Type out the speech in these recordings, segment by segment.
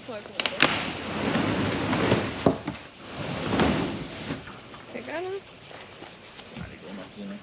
Det tror jeg kunne være godt. Kan jeg gøre noget? Nej, det går nok lige nu.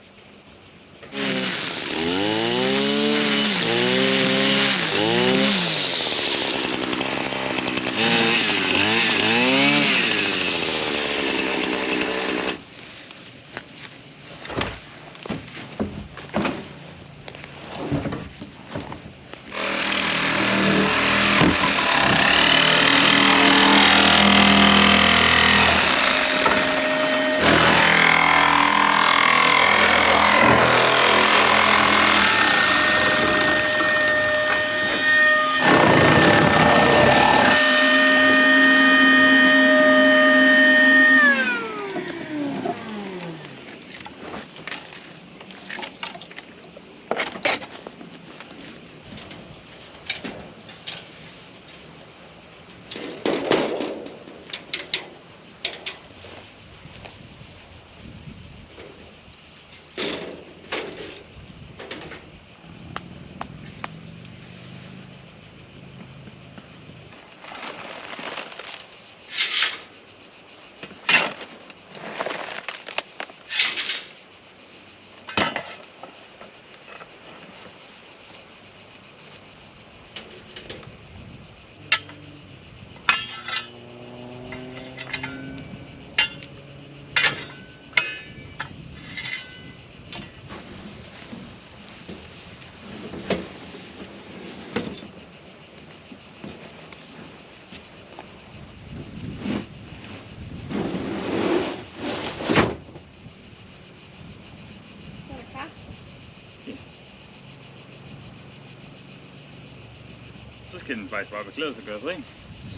Så skal den faktisk bare beklædes og gøres ren.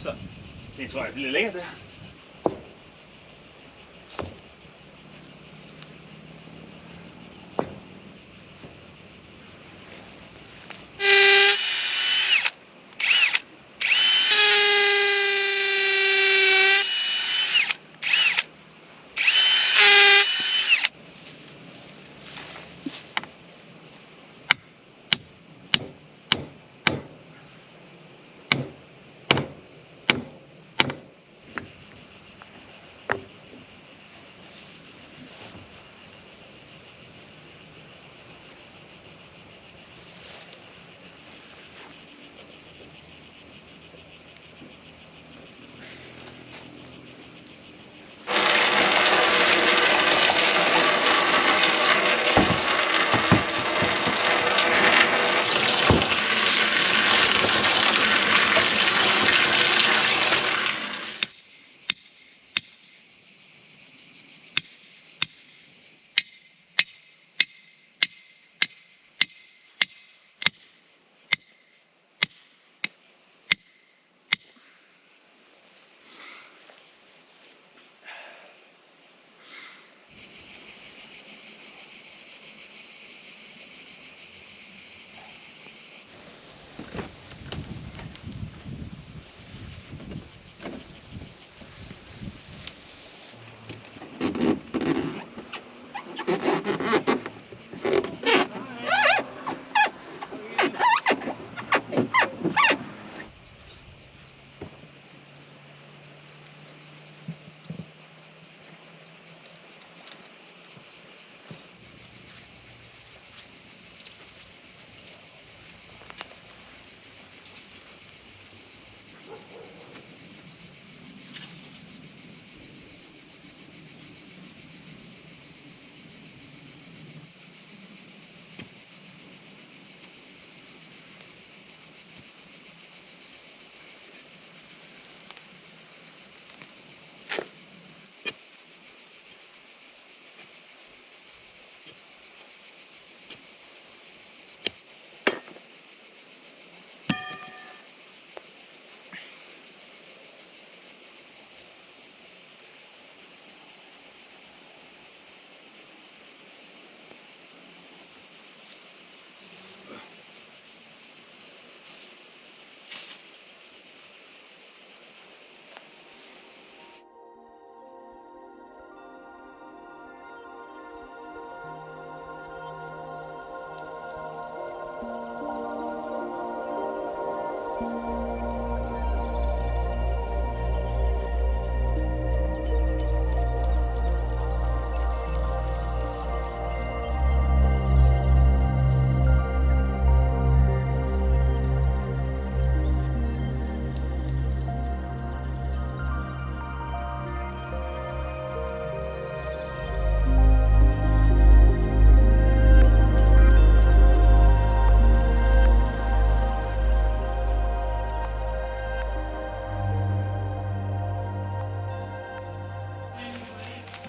Så det tror jeg bliver lækkert der.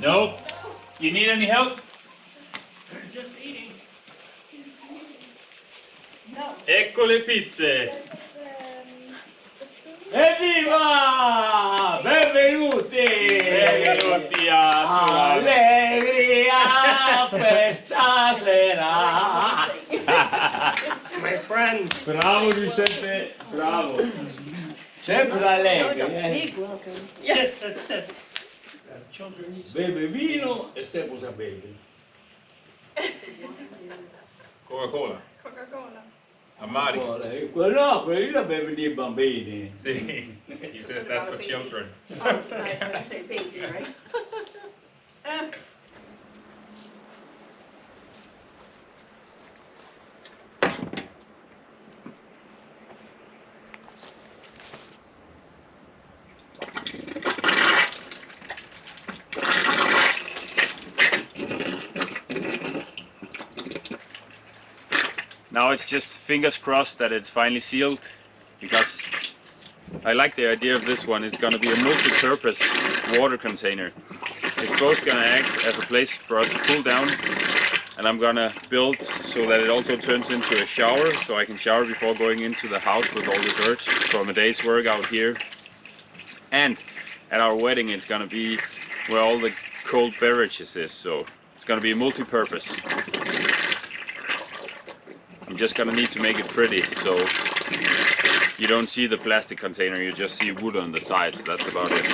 No? You need any help? Just eating. No. Ecco le pizze! Evviva! Benvenuti! Benvenuti a Allegria per stasera! My friend. Bravo Giuseppe, bravo! Sempre allegri, Big welcome. Yes, that's it. Children need Beve vino e stiamo a bere. Coca-Cola. Coca-Cola. Amargo. No, quelli la bevono i bambini. See, he says that's for children. Oh, right, I say baby, right? Now it's just fingers crossed that it's finally sealed, because I like the idea of this one. It's going to be a multi-purpose water container. It's both going to act as a place for us to cool down, and I'm going to build so that it also turns into a shower, so I can shower before going into the house with all the dirt from a day's work out here. And at our wedding it's going to be where all the cold beverages is, so it's going to be multi-purpose. I'm just gonna need to make it pretty, so you don't see the plastic container, you just see wood on the sides. That's about it.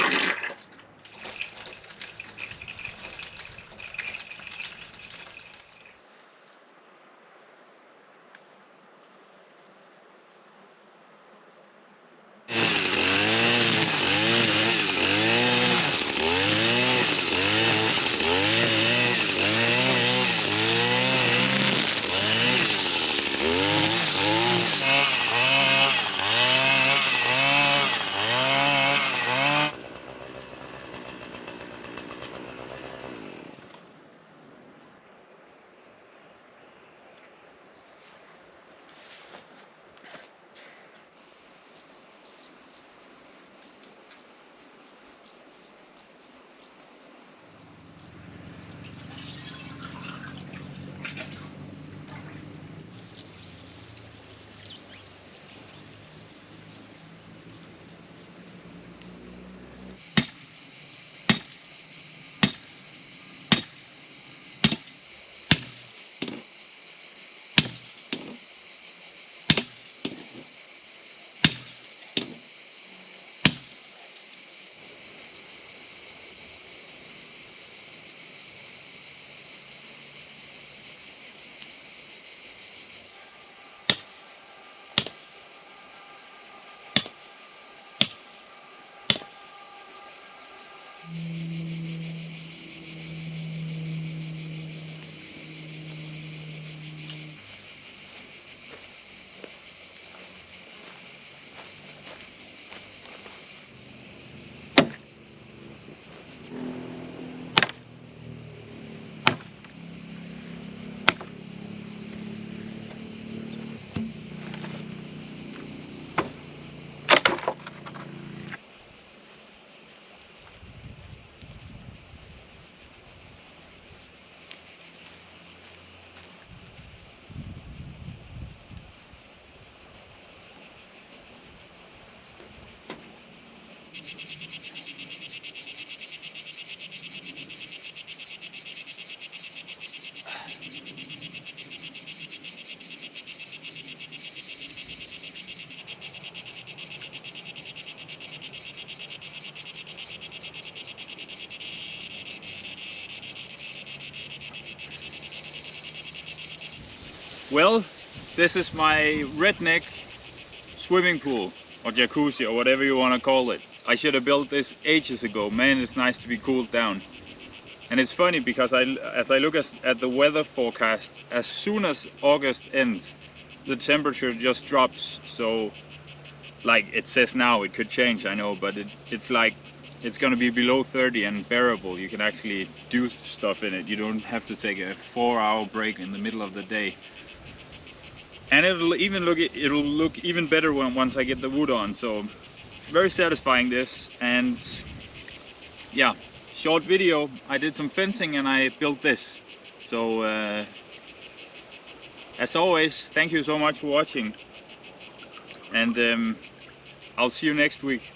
Well, this is my Redneck swimming pool or jacuzzi or whatever you want to call it. I should have built this ages ago. Man, it's nice to be cooled down. And it's funny because as I look at the weather forecast, as soon as August ends, the temperature just drops. So, like it says now, it could change, I know, but it's like it's going to be below 30 and bearable. You can actually do stuff in it. You don't have to take a 4-hour break in the middle of the day. And it'll look even better once I get the wood on. So very satisfying this, and yeah, short video. I did some fencing and I built this. So as always, thank you so much for watching, and I'll see you next week.